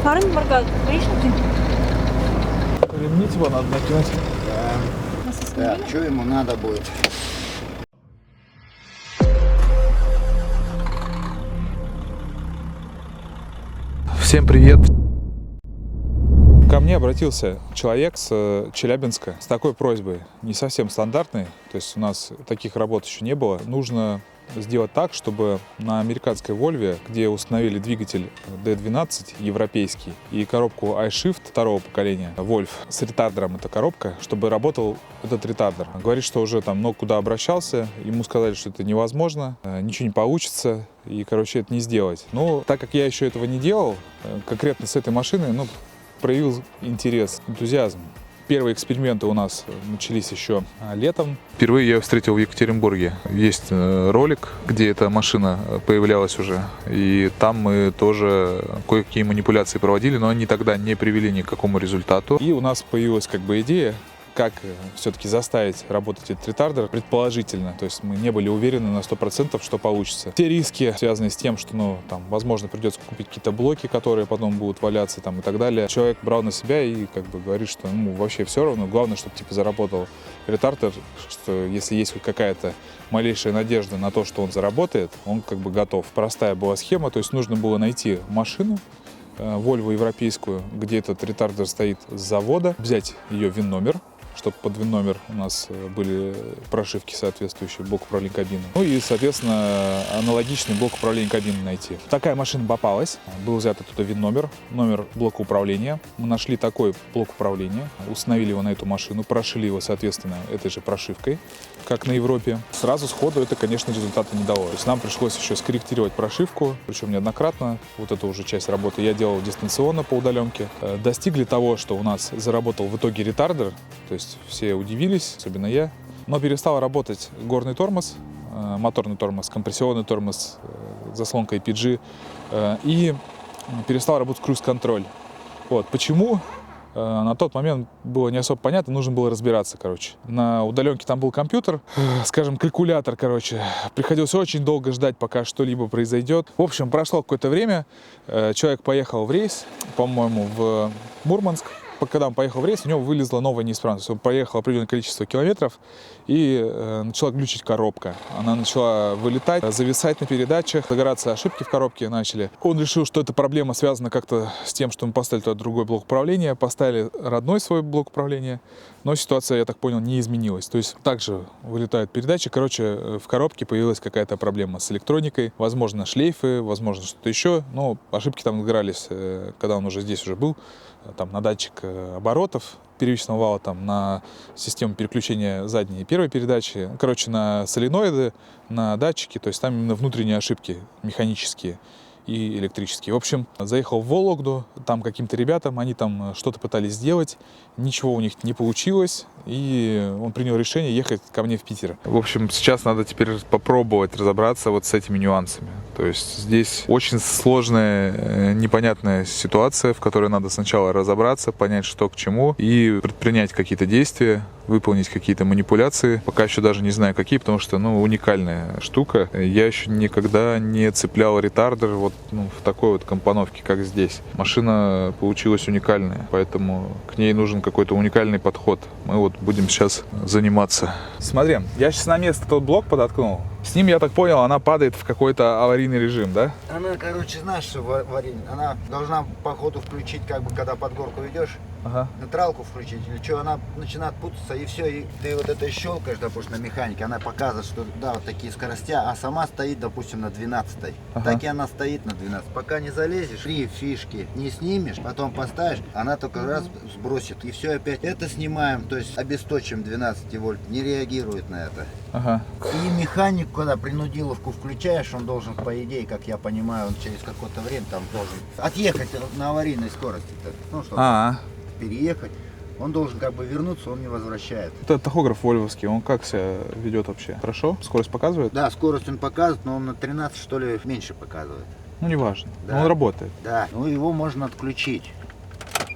Фары моргают. Боишь ты? Ремни типа надо накинуть. Да, что ему надо будет? Всем привет! Ко мне обратился человек с Челябинска с такой просьбой, не совсем стандартной, то есть у нас таких работ еще не было. Нужно сделать так, чтобы на американской Volvo, где установили двигатель D12 европейский и коробку iShift второго поколения, Wolf с ретардером эта коробка, чтобы работал этот ретардер. Говорит, что уже там много куда обращался, ему сказали, что это невозможно, ничего не получится, и, короче, это не сделать. Но так как я еще этого не делал, конкретно с этой машиной, проявил интерес, энтузиазм. Первые эксперименты у нас начались еще летом. Впервые я ее встретил в Екатеринбурге. Есть ролик, где эта машина появлялась уже. И там мы тоже кое-какие манипуляции проводили, но они тогда не привели ни к какому результату. И у нас появилась идея, как все-таки заставить работать этот ретардер предположительно. То есть мы не были уверены на 100%, что получится. Все риски связаны с тем, что, возможно, придется купить какие-то блоки, которые потом будут валяться и так далее. Человек брал на себя и говорит, что вообще все равно. Главное, чтобы заработал ретардер, что если есть какая-то малейшая надежда на то, что он заработает, он готов. Простая была схема, то есть нужно было найти машину, Volvo европейскую, где этот ретардер стоит с завода, взять ее ВИН-номер, чтобы под ВИН-номер у нас были прошивки соответствующие, блок управления кабиной. И, соответственно, аналогичный блок управления кабиной найти. Такая машина попалась, был взят оттуда ВИН-номер, номер блока управления. Мы нашли такой блок управления, установили его на эту машину, прошили его, соответственно, этой же прошивкой, как на Европе. Сразу сходу это, конечно, результата не дало. То есть нам пришлось еще скорректировать прошивку, причем неоднократно. Вот эту уже часть работы я делал дистанционно по удаленке. Достигли того, что у нас заработал в итоге ретардер, то есть все удивились, особенно я. Но перестал работать горный тормоз, моторный тормоз, компрессионный тормоз, заслонка EPG. И перестал работать круиз-контроль. Почему? На тот момент было не особо понятно, нужно было разбираться, На удаленке там был компьютер, калькулятор, Приходилось очень долго ждать, пока что-либо произойдет. В общем, прошло какое-то время, человек поехал в рейс, по-моему, в Мурманск. Когда он поехал в рейс, у него вылезла новая неисправность. Он проехал определенное количество километров и начала глючить коробка. Она начала вылетать, зависать на передачах, загораться ошибки в коробке начали. Он решил, что эта проблема связана как-то с тем, что мы поставили туда другой блок управления, поставили родной свой блок управления, но ситуация, я так понял, не изменилась. То есть также вылетают передачи. В коробке появилась какая-то проблема с электроникой, возможно, шлейфы, возможно, что-то еще, но ошибки там сгорались, когда он уже здесь был. На датчик оборотов первичного вала, на систему переключения задней и первой передачи, на соленоиды, на датчики, то есть там именно внутренние ошибки механические и электрические. В общем, заехал в Вологду, там каким-то ребятам, они там что-то пытались сделать, ничего у них не получилось, и он принял решение ехать ко мне в Питер. В общем, сейчас надо теперь попробовать разобраться с этими нюансами. То есть здесь очень сложная, непонятная ситуация, в которой надо сначала разобраться, понять, что к чему, и предпринять какие-то действия, выполнить какие-то манипуляции. Пока еще даже не знаю какие, потому что, уникальная штука. Я еще никогда не цеплял ретардер в такой компоновке, как здесь. Машина получилась уникальная, поэтому к ней нужен какой-то уникальный подход. Мы будем сейчас заниматься. Смотри, я сейчас на место тот блок подоткнул. С ним, я так понял, она падает в какой-то аварийный режим, да? Она, знаешь, что аварийный. Она должна по ходу включить, когда под горку идешь, нейтралку включить или что, она начинает путаться, и все, и ты это щелкаешь, допустим, на механике, она показывает, что да, такие скорости, а сама стоит, допустим, на 12-й. Так и она стоит на 12. Пока не залезешь, 3 фишки не снимешь, потом поставишь, она только раз сбросит, и все опять. Это снимаем, то есть обесточим 12 вольт, не реагирует на это. И механик, когда принудиловку включаешь, он должен, по идее, как я понимаю, он через какое-то время там должен отъехать на аварийной скорости, чтобы переехать. Он должен вернуться, он не возвращает. Это тахограф вольвовский, он как себя ведет вообще? Хорошо? Скорость показывает? Да, скорость он показывает, но он на 13, что ли, меньше показывает. Неважно. Да. Он работает. Да, его можно отключить.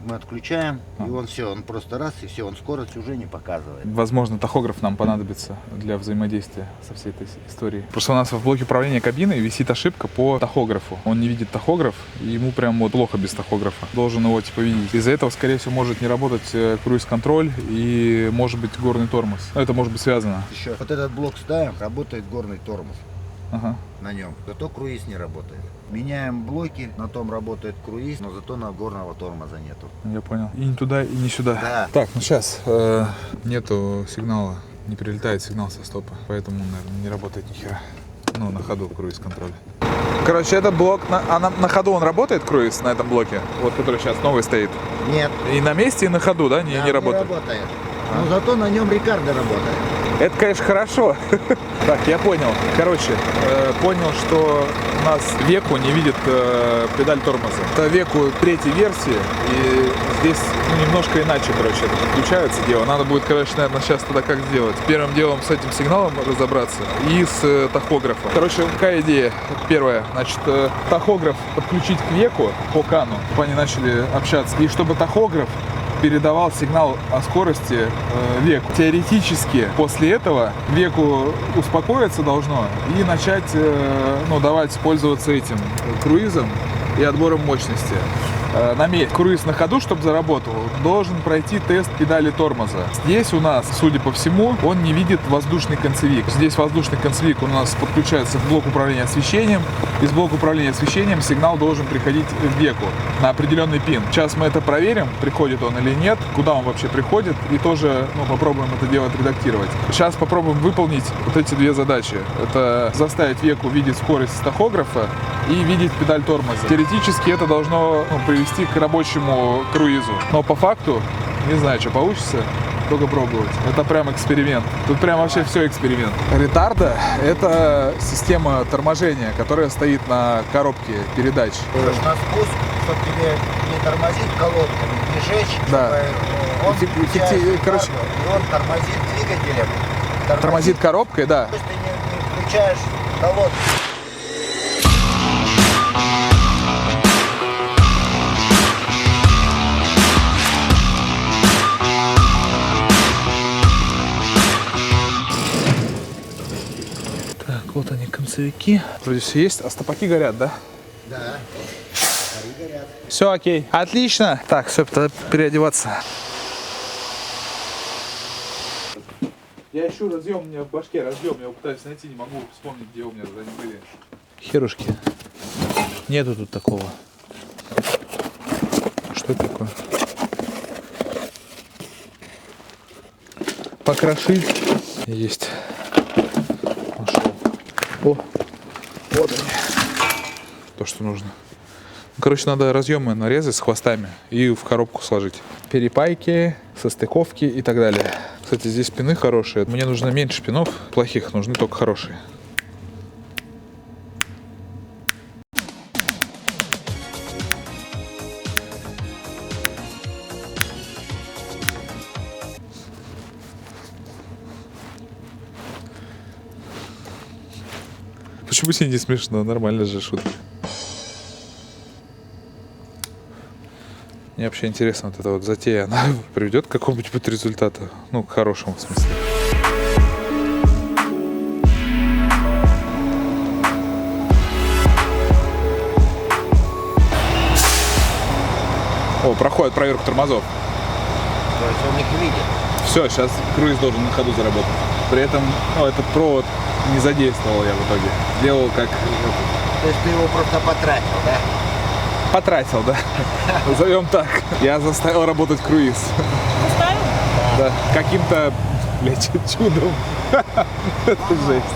мы отключаем, и он все, он просто раз, и все, он скорость уже не показывает. Возможно, тахограф нам понадобится для взаимодействия со всей этой историей. Просто у нас в блоке управления кабиной висит ошибка по тахографу. Он не видит тахограф, и ему прям вот плохо без тахографа. Должен его типа видеть. Из-за этого, скорее всего, может не работать круиз-контроль и может быть горный тормоз. Это может быть связано. Еще вот этот блок ставим, работает горный тормоз. Ага. На нем. Зато круиз не работает. Меняем блоки, на том работает круиз, но зато на горного тормоза нету. Я понял. И не туда, и не сюда. Да. Так, ну сейчас нету сигнала, не прилетает сигнал со стопа, поэтому, наверное, не работает ни хера. Ну, на ходу круиз-контроль. Короче, этот блок, на ходу он работает, круиз, на этом блоке? Вот, который сейчас новый стоит? Нет. И на месте, и на ходу, да? Не работает? Не работает. Но зато на нем Рикардо работает. Это, конечно, хорошо. Так, я понял. Короче, понял, что у нас Веку не видит педаль тормоза. Это Веку третьей версии, и здесь немножко иначе, короче, это подключается дело. Надо будет, короче, наверное, сейчас тогда как сделать. Первым делом с этим сигналом разобраться и с тахографом. Короче, какая идея? Первая, значит, тахограф подключить к Веку по кану, чтобы они начали общаться. И чтобы тахограф передавал сигнал о скорости Веку. Теоретически после этого Веку успокоиться должно и начать давать пользоваться этим круизом и отбором мощности. На месте. Круиз на ходу, чтобы заработал, должен пройти тест педали тормоза. Здесь у нас, судя по всему, он не видит воздушный концевик. Здесь воздушный концевик у нас подключается в блок управления освещением. Из блока управления освещением сигнал должен приходить в Веку на определенный пин. Сейчас мы это проверим, приходит он или нет, куда он вообще приходит, и тоже попробуем это дело отредактировать. Сейчас попробуем выполнить вот эти две задачи. Это заставить Веку видеть скорость тахографа и видеть педаль тормоза. Теоретически это должно привести к рабочему круизу. Но по факту, не знаю, что получится, только пробовать. Это прям эксперимент. Тут прям вообще все эксперимент. Ретарда — это система торможения, которая стоит на коробке передач. На спуск, чтобы тебе не тормозить колодками, не жечь, да. Короче, и он тормозит двигателем. Тормозит коробкой, да. То есть ты не включаешь колодку. Вот они, концевики. Вроде все есть, а стопаки горят, да? Да, они горят. Все окей, отлично. Так, все, тогда переодеваться. Я ищу разъем, у меня в башке разъем, я его пытаюсь найти, не могу вспомнить, где у меня они были. Херушки. Нету тут такого. Что это такое? Покрошить. Есть. О, вот они. То, что нужно. Короче, надо разъемы нарезать с хвостами и в коробку сложить. Перепайки, состыковки и так далее. Кстати, здесь пины хорошие. Мне нужно меньше пинов плохих, нужны только хорошие. Почему тебе не смешно? Нормально же шутка. Мне вообще интересно, вот эта вот затея, она приведет к какому-нибудь результату? Ну, к хорошему в смысле. О, проходит проверку тормозов. То есть он их видит. Все, сейчас круиз должен на ходу заработать. При этом, этот провод не задействовал я в итоге. Делал как... То есть ты его просто потратил, да? Потратил, да. Назовем так. Я заставил работать круиз. Заставил? Да. Каким-то, блядь, чудом. Это жесть.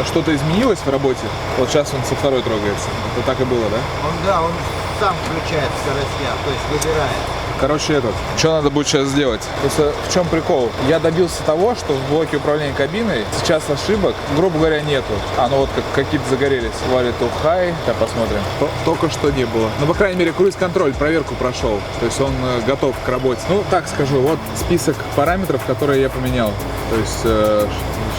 Что-то изменилось в работе? Вот сейчас он со второй трогается. Это так и было, да? Он сам включает скоростя, то есть выбирает. Короче, что надо будет сейчас сделать? Просто в чем прикол? Я добился того, что в блоке управления кабиной сейчас ошибок, грубо говоря, нету. Ну вот какие-то загорелись. Валит хай. Сейчас посмотрим. Только что не было. Ну, по крайней мере, круиз-контроль, проверку прошел. То есть он готов к работе. Ну, так скажу, вот список параметров, которые я поменял. То есть,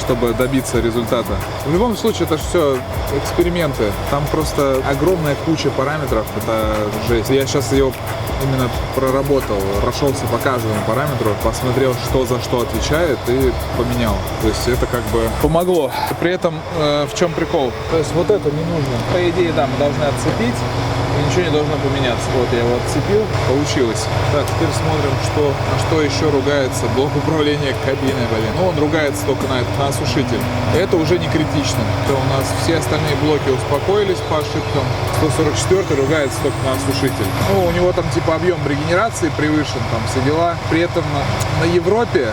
чтобы добиться результата. В любом случае, это все эксперименты. Там просто огромная куча параметров. Это жесть. Я сейчас ее именно проработал, прошелся по каждому параметру, посмотрел, что за что отвечает, и поменял. То есть это как бы помогло. При этом в чем прикол? То есть вот это не нужно. По идее, да, мы должны отцепить, и ничего не должно поменяться. Вот я его отцепил, получилось. Так, теперь смотрим, на что еще ругается блок управления кабиной, блин. Ну, он ругается только на осушитель. Это уже не критично. То у нас все остальные блоки успокоились по ошибкам. 144 ругается только на осушитель. Ну, у него там типа объем регенерации превышен, там все дела. При этом на Европе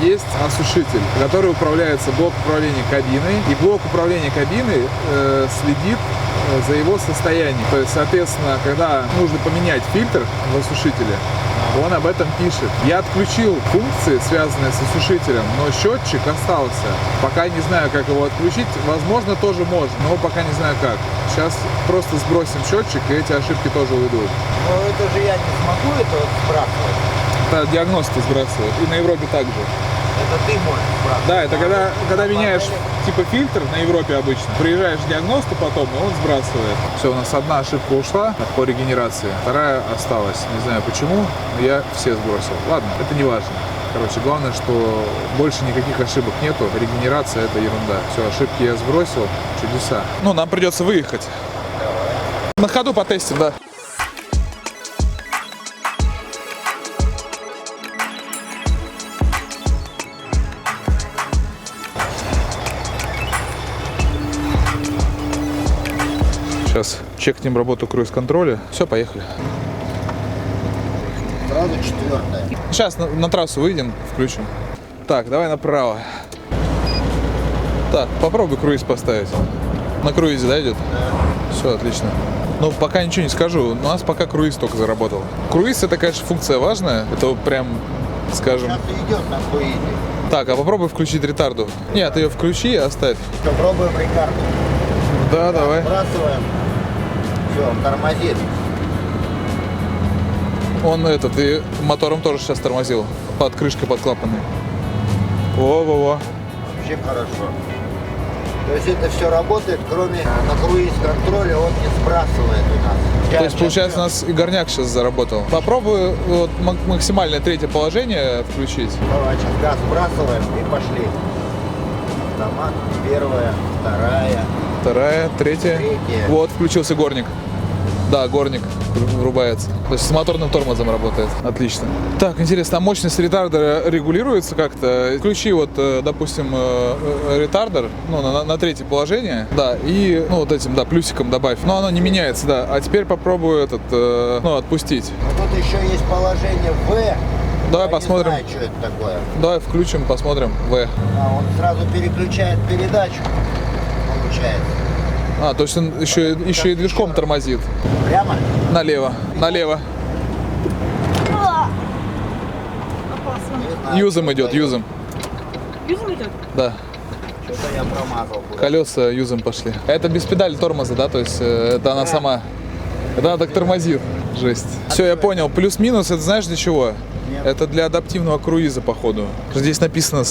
есть осушитель, который управляется блок управления кабиной. И блок управления кабиной следит за его состоянием. То есть, соответственно, когда нужно поменять фильтр в осушителе, он об этом пишет. Я отключил функции, связанные с осушителем, но счетчик остался. Пока не знаю, как его отключить. Возможно, тоже можно, но пока не знаю как. Сейчас просто сбросим счетчик, и эти ошибки тоже уйдут. Но это же я не смогу это сбрасывать. Это диагносты сбрасывают. И на Европе также. Это ты можешь сбрасывать. Да, это когда меняешь типа фильтр на Европе обычно, приезжаешь к диагносту потом, и он сбрасывает. Все, у нас одна ошибка ушла по регенерации, вторая осталась. Не знаю почему, но я все сбросил. Ладно, это не важно. Короче, главное, что больше никаких ошибок нету. Регенерация — это ерунда. Все, ошибки я сбросил. Чудеса. Ну, нам придется выехать. На ходу потестим, да. Сейчас чекнем работу круиз-контроля. Все, поехали. Сразу четвертая. Сейчас на трассу выйдем, включим. Так, давай направо. Так, попробуй круиз поставить. На круизе, да, идет? Да. Все, отлично. Ну, пока ничего не скажу. У нас пока круиз только заработал. Круиз — это, конечно, функция важная. Это прям, скажем... Сейчас идет на круизе. Так, а попробуй включить ретарду. Нет, ты ее включи и оставь. Попробуем Рикардо. Да, давай. Сбрасываем. Все, он тормозит. Он и мотором тоже сейчас тормозил. Под крышкой, под клапаной. Во-во-во. Вообще хорошо. То есть это все работает, кроме на круиз-контроле он не сбрасывает у нас. То есть, получается, у нас и горняк сейчас заработал. Попробую вот максимальное третье положение включить. Давай, сейчас газ сбрасываем и пошли. Автомат, первая, Вторая, третья. Третья. Вот, включился горник. Да, горник врубается. То есть с моторным тормозом работает. Отлично. Так, интересно, а мощность ретардера регулируется как-то? Включи вот, допустим, ретардер, ну, на третье положение, да, и, ну, вот этим, да, плюсиком добавь. Но оно не меняется, да. А теперь попробую отпустить. Но тут еще есть положение В. Давай Я посмотрим. не знаю, что это такое. Давай включим, посмотрим. В. Он сразу переключает передачу, получается. То есть он еще и движком тормозит. Прямо? Налево. Налево. Опасно. Не знаю, Юзом что идет, это. юзом. Юзом идет? Да. Что-то я промазал. Колеса юзом пошли. Это без педали тормоза, да? То есть это она сама. Это она так тормозит. Жесть. Все, я понял. Плюс-минус, это знаешь для чего? Нет. Это для адаптивного круиза, походу. Здесь написано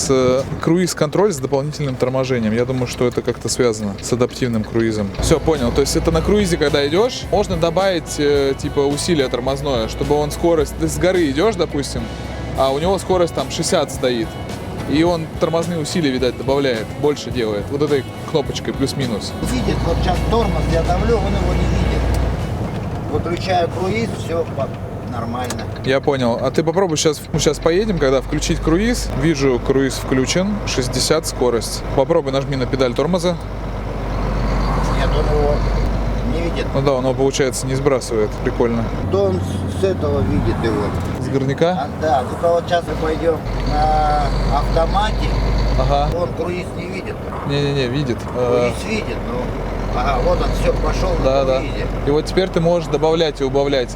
круиз-контроль с дополнительным торможением. Я думаю, что это как-то связано с адаптивным круизом. Все, понял. То есть это на круизе, когда идешь, можно добавить типа усилие тормозное, чтобы он скорость... Ты с горы идешь, допустим, а у него скорость там 60 стоит. И он тормозные усилия, видать, добавляет, больше делает. Вот этой кнопочкой плюс-минус. Видит, вот сейчас тормоз я давлю, он его не видит. Выключаю круиз, все нормально. Я понял. А ты попробуй сейчас, мы сейчас поедем, когда включить круиз. Вижу, круиз включен, 60 скорость. Попробуй нажми на педаль тормоза. Нет, он его не видит. Ну да, он его, получается, не сбрасывает. Прикольно. То он с этого видит его. С горняка? Да, ну-ка вот сейчас мы пойдем на автомате. Ага. Он круиз не видит. Не-не-не, видит. Круиз видит, но Ага, вот он, все, пошел Да, на да. круизе. И вот теперь ты можешь добавлять и убавлять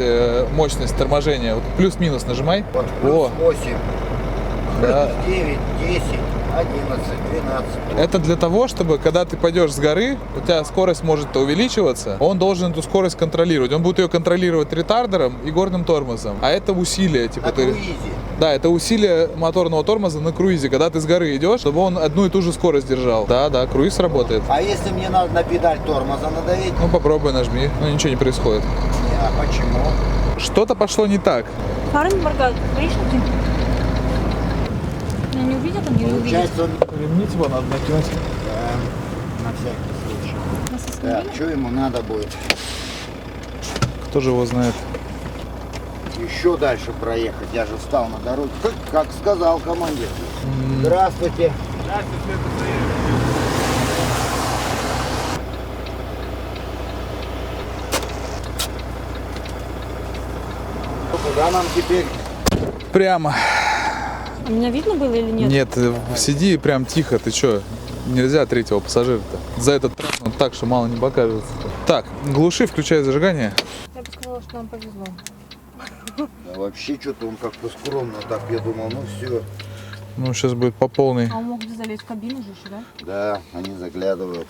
мощность торможения. Вот плюс-минус нажимай. Вот, О, плюс 8, да. 9, 10, 11, 12. Это для того, чтобы, когда ты пойдешь с горы, у тебя скорость может увеличиваться, он должен эту скорость контролировать. Он будет ее контролировать ретардером и горным тормозом. А это усилие, типа На ты... круизе. Да, это усилие моторного тормоза на круизе, когда ты с горы идешь, чтобы он одну и ту же скорость держал. Да, да, круиз работает. А если мне надо на педаль тормоза надавить? Ну попробуй, нажми, ну ничего не происходит. А почему? Что-то пошло не так. Фары не моргают. Гаишники? Они не увидят, они не увидят. Получается, он... Ремни типа надо накинуть. Да, на всякий случай. Нас Так, остановили? что ему надо будет? Кто же его знает? Еще дальше проехать. Я же встал на дороге. Как сказал командир. Здравствуйте. Куда нам теперь? Прямо. А меня видно было или нет? Нет, сиди прям тихо, ты чё? Нельзя третьего пассажира-то. За этот трахнут так, что мало не покажется. Так, глуши, включай зажигание. Я бы сказала, что нам повезло. Да, вообще что-то он как-то скромно так. Я думал, ну все. Ну, сейчас будет по полной. А он мог бы залезть в кабину же еще, да? Да, они заглядывают.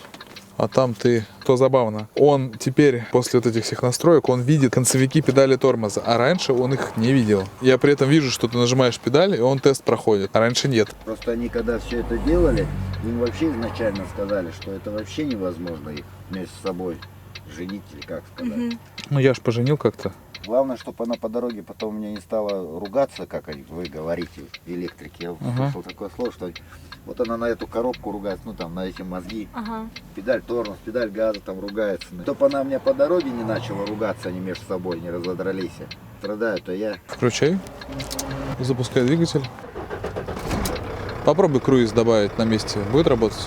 А там ты, то забавно. Он теперь, после вот этих всех настроек, он видит концевики педали тормоза, а раньше он их не видел. Я при этом вижу, что ты нажимаешь педали, и он тест проходит, а раньше нет. Просто они когда все это делали, им вообще изначально сказали, что это вообще невозможно их между собой женить или как сказать. Ну, я ж поженил как-то. Главное, чтобы она по дороге потом мне не стала ругаться, как вы говорите, электрики. Я услышал такое слово, что вот она на эту коробку ругается, ну там на эти мозги. Ага. Педаль тормоз, педаль газа там ругается. Чтобы она мне по дороге не начала ругаться, они между собой не разодрались. Страдаю, то я. Включай. Запускай двигатель. Попробуй круиз добавить на месте. Будет работать?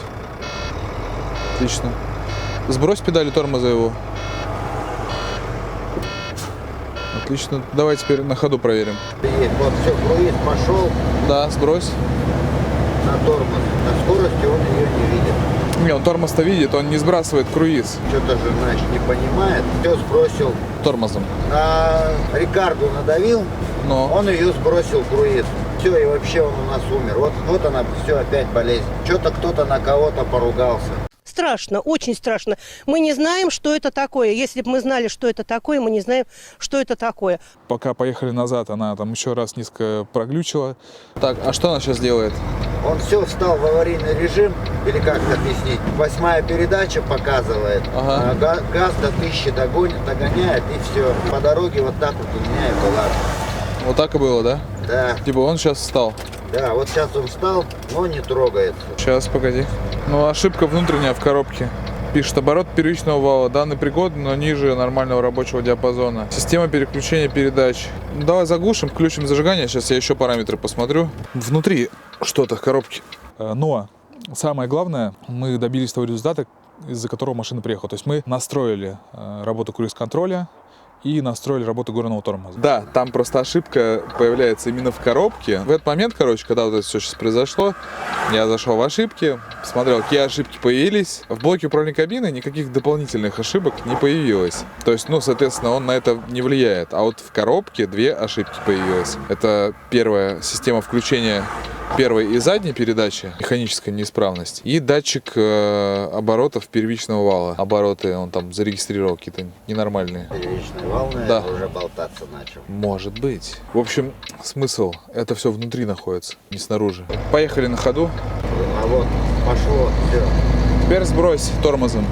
Отлично. Сбрось педали тормоза его. Отлично. Давай теперь на ходу проверим. Вот все, круиз пошел Да, сбрось. на тормоз. На скорости он ее не видит. Не, он тормоз-то видит, он не сбрасывает круиз Что-то же, значит, не понимает. Все сбросил. тормозом. На Рикарду надавил, Но он ее сбросил круиз. Все, и вообще он у нас умер. Вот она, все, опять болезнь. Что-то кто-то на кого-то поругался. Страшно, очень страшно. Мы не знаем, что это такое. Если бы мы знали, что это такое, мы не знаем, что это такое. пока поехали назад, она там еще раз низко проглючила. Так, а что она сейчас делает? Он все встал в аварийный режим, или как это объяснить? 8-я передача показывает, Ага. а газ до 1000 догоняет, и все. По дороге вот так вот у меня и была. Вот так и было, да? Да, Типа он сейчас встал. да, вот сейчас он встал, но не трогается. Сейчас, погоди. Ну, ошибка внутренняя в коробке. Пишет, оборот первичного вала. Данный пригоден, но ниже нормального рабочего диапазона. Система переключения передач. Ну, давай заглушим, включим зажигание. Сейчас я еще параметры посмотрю. Внутри что-то в коробке. Но самое главное, мы добились того результата, из-за которого машина приехала. То есть мы настроили работу круиз-контроля и настроили работу горного тормоза. Да, там просто ошибка появляется именно в коробке. В этот момент, короче, когда вот это все сейчас произошло, я зашел в ошибки, посмотрел, какие ошибки появились. В блоке управления кабиной никаких дополнительных ошибок не появилось. То есть, ну, соответственно, он на это не влияет. А вот в коробке 2 ошибки появилось. Это первая система включения первой и задней передачи, механическая неисправность, и датчик оборотов первичного вала. Обороты он там зарегистрировал какие-то ненормальные. Первичный вал, наверное, Да. уже болтаться начал. Может быть. В общем, смысл, это все внутри находится, не снаружи. Поехали на ходу. А вот, пошло, все. Теперь сбрось тормозом.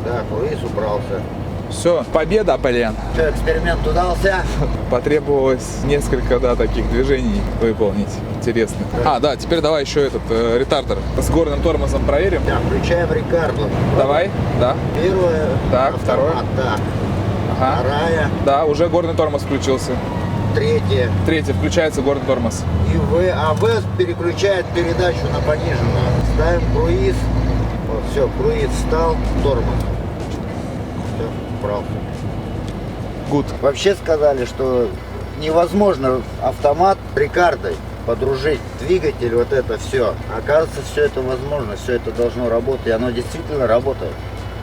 Да, круиз убрался. Все, победа, Полен. Все, эксперимент удался. Потребовалось несколько, да, таких движений выполнить. Интересно. А, да, теперь давай еще этот ретардер с горным тормозом проверим. Да, включаем Рикарду. Давай, да. Первое. Так, автомат, второе. Да. Ага. Вторая. Да, уже горный тормоз включился. Третья. Третий, включается горный тормоз. И АВС переключает передачу на пониженную. Ставим круиз. Вот, все, круиз встал, тормоз. Все, убрался. Гуд. Вообще сказали, что невозможно автомат Рикардой подружить двигатель, вот это все. Оказывается, все это возможно, все это должно работать, и оно действительно работает.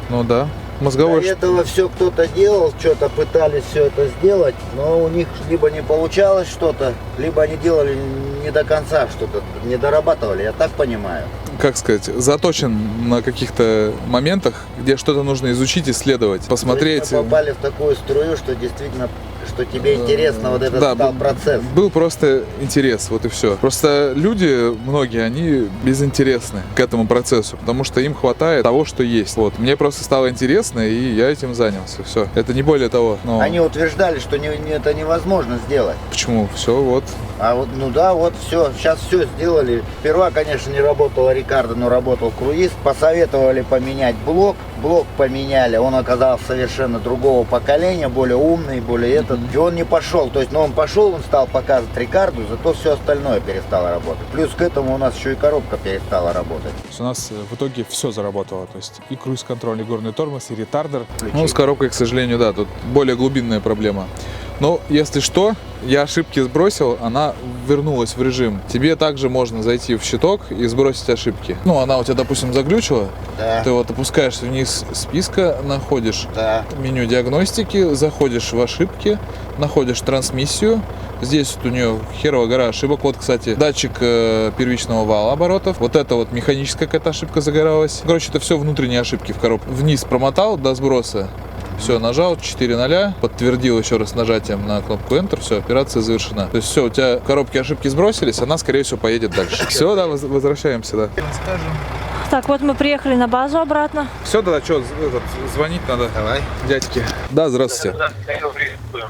Ну да. Мозговой. До этого все кто-то делал, что-то пытались все это сделать, но у них либо не получалось что-то, либо они делали не до конца что-то, не дорабатывали, я так понимаю. Как сказать, заточен на каких-то моментах, где что-то нужно изучить, исследовать, посмотреть. Мы попали в такую струю, что действительно, что тебе интересно вот этот Да, стал процесс. Был просто интерес, вот и все. Просто люди, многие, они безинтересны к этому процессу, потому что им хватает того, что есть. Вот. Мне просто стало интересно, и я этим занялся. Все. Это не более того. Но... Они утверждали, что это невозможно сделать. Почему? Все, вот. А вот, ну да, вот все, сейчас все сделали. Сперва, конечно, не работала Рикардо, но работал круиз. Посоветовали поменять блок. Блок поменяли, он оказался совершенно другого поколения, более умный, более этот. И он не пошел. То есть, он пошел, он стал показывать Рикарду, зато все остальное перестало работать. Плюс к этому у нас еще и коробка перестала работать. То есть у нас в итоге все заработало. То есть и круиз-контроль, и горный тормоз, и ретардер. Ну, с коробкой, к сожалению, да, тут более глубинная проблема. Но если что, я ошибки сбросил, она вернулась в режим. Тебе также можно зайти в щиток и сбросить ошибки. Ну, она у тебя, допустим, заглючила. Да. Ты вот опускаешься вниз списка, находишь меню диагностики, заходишь в ошибки, находишь трансмиссию. Здесь вот у нее херовая гора ошибок. Вот, кстати, датчик первичного вала оборотов. Вот это вот механическая какая-то ошибка загоралась. Короче, это все внутренние ошибки в коробке. Вниз промотал до сброса. Все, нажал 4:0, подтвердил еще раз нажатием на кнопку Enter, все, операция завершена. То есть все, у тебя коробки ошибки сбросились, она, скорее всего, поедет дальше. Все, да, возвращаемся, да. Так, вот мы приехали на базу обратно. Все, тогда что, звонить надо? Давай. Дядьки. Да, здравствуйте.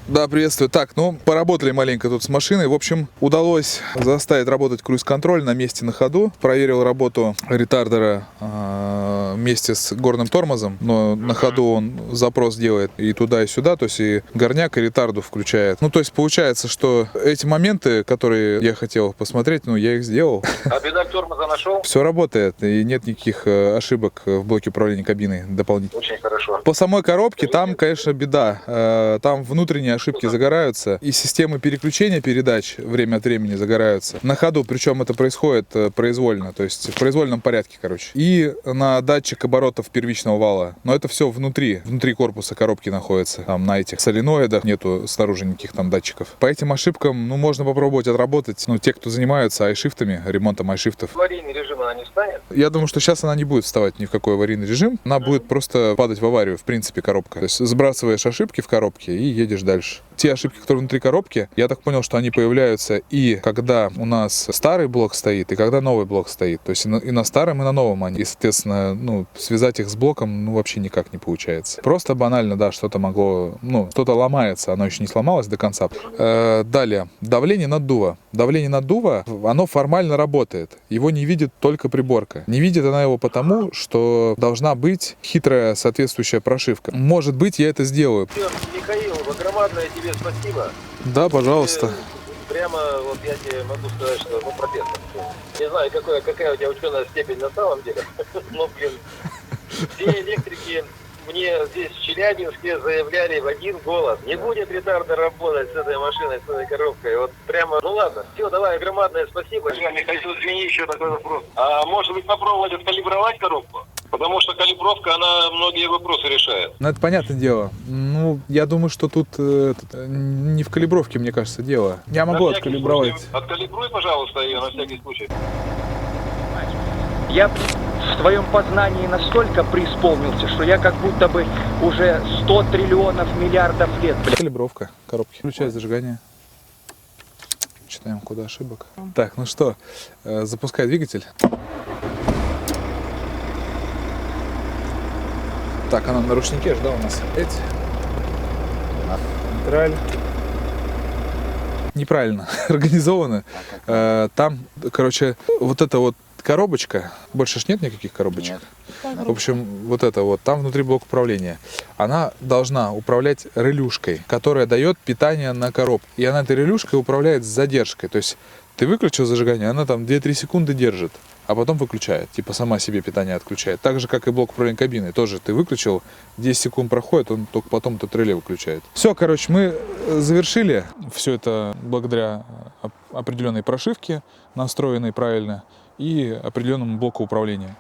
Да, приветствую. Так, ну, поработали маленько тут с машиной. В общем, удалось заставить работать круиз-контроль на месте, на ходу. Проверил работу ретардера вместе с горным тормозом, но на ходу он запрос делает и туда, и сюда, то есть и горняк, и ретарду включает. Ну, то есть получается, что эти моменты, которые я хотел посмотреть, ну, я их сделал. А педаль тормоза нашел? Все работает, и нет никаких ошибок в блоке управления кабиной дополнительно. Очень хорошо. По самой коробке там, конечно, беда. Там внутренние ошибки загораются, и системы переключения передач время от времени загораются. На ходу, причем это происходит произвольно, то есть в произвольном порядке, короче. И на датчик оборотов первичного вала. Но это все внутри корпуса коробки находится. Там на этих соленоидах нету снаружи никаких там датчиков. По этим ошибкам, ну, можно попробовать отработать. Ну, те, кто занимаются айшифтами, ремонтом айшифтов. Аварийный режим она не станет? Я думаю, что сейчас она не будет вставать ни в какой аварийный режим. Она будет просто падать в аварию, в принципе, коробка. То есть сбрасываешь ошибки в коробке и едешь дальше. Те ошибки, которые внутри коробки, я так понял, что они появляются и когда у нас старый блок стоит, и когда новый блок стоит. То есть и на старом, и на новом они. И, соответственно, ну, связать их с блоком, ну, вообще никак не получается. Просто банально, да, что-то могло, ну, что-то ломается, оно еще не сломалось до конца. Далее, давление наддува. Давление наддува, оно формально работает. Его не видит только приборка. Не видит она его потому, что должна быть хитрая соответствующая прошивка. Может быть, я это сделаю. Михаил, огромное тебе спасибо. Да, пожалуйста. Прямо вот я тебе могу сказать, что ну профессор. Не знаю, какая у тебя ученая степень на самом деле. Но, блин, все электрики мне здесь в Челябинске заявляли в один голос: не будет ретардер работать с этой машиной, с этой коробкой. Вот прямо, ну ладно, все, давай, огромное спасибо. Михаил, извини, еще такой вопрос. А может быть попробовать откалибровать коробку? Потому что калибровка, она многие вопросы решает. Ну, это понятное дело. Ну, я думаю, что тут не в калибровке, мне кажется, дело. Я могу откалибровать. Откалибруй, пожалуйста, ее на всякий случай. Я в твоем познании настолько преисполнился, что я как будто бы уже 100 триллионов миллиардов лет, блядь. Калибровка коробки. Включай зажигание. Читаем коды ошибок. Так, ну что, запускай двигатель. Так, она на ручнике же, да, у нас? Нейтраль. Неправильно организовано. Там, короче, вот эта вот коробочка, больше ж нет никаких коробочек. Нет. В общем, вот это вот, там внутри блок управления. Она должна управлять релюшкой, которая дает питание на коробку. И она этой релюшкой управляет с задержкой. То есть ты выключил зажигание, она там 2-3 секунды держит, а потом выключает. Типа сама себе питание отключает. Так же, как и блок управления кабиной. Тоже ты выключил, 10 секунд проходит, он только потом этот реле выключает. Все, короче, мы завершили. Все это благодаря определенной прошивке, настроенной правильно, и определенному блоку управления.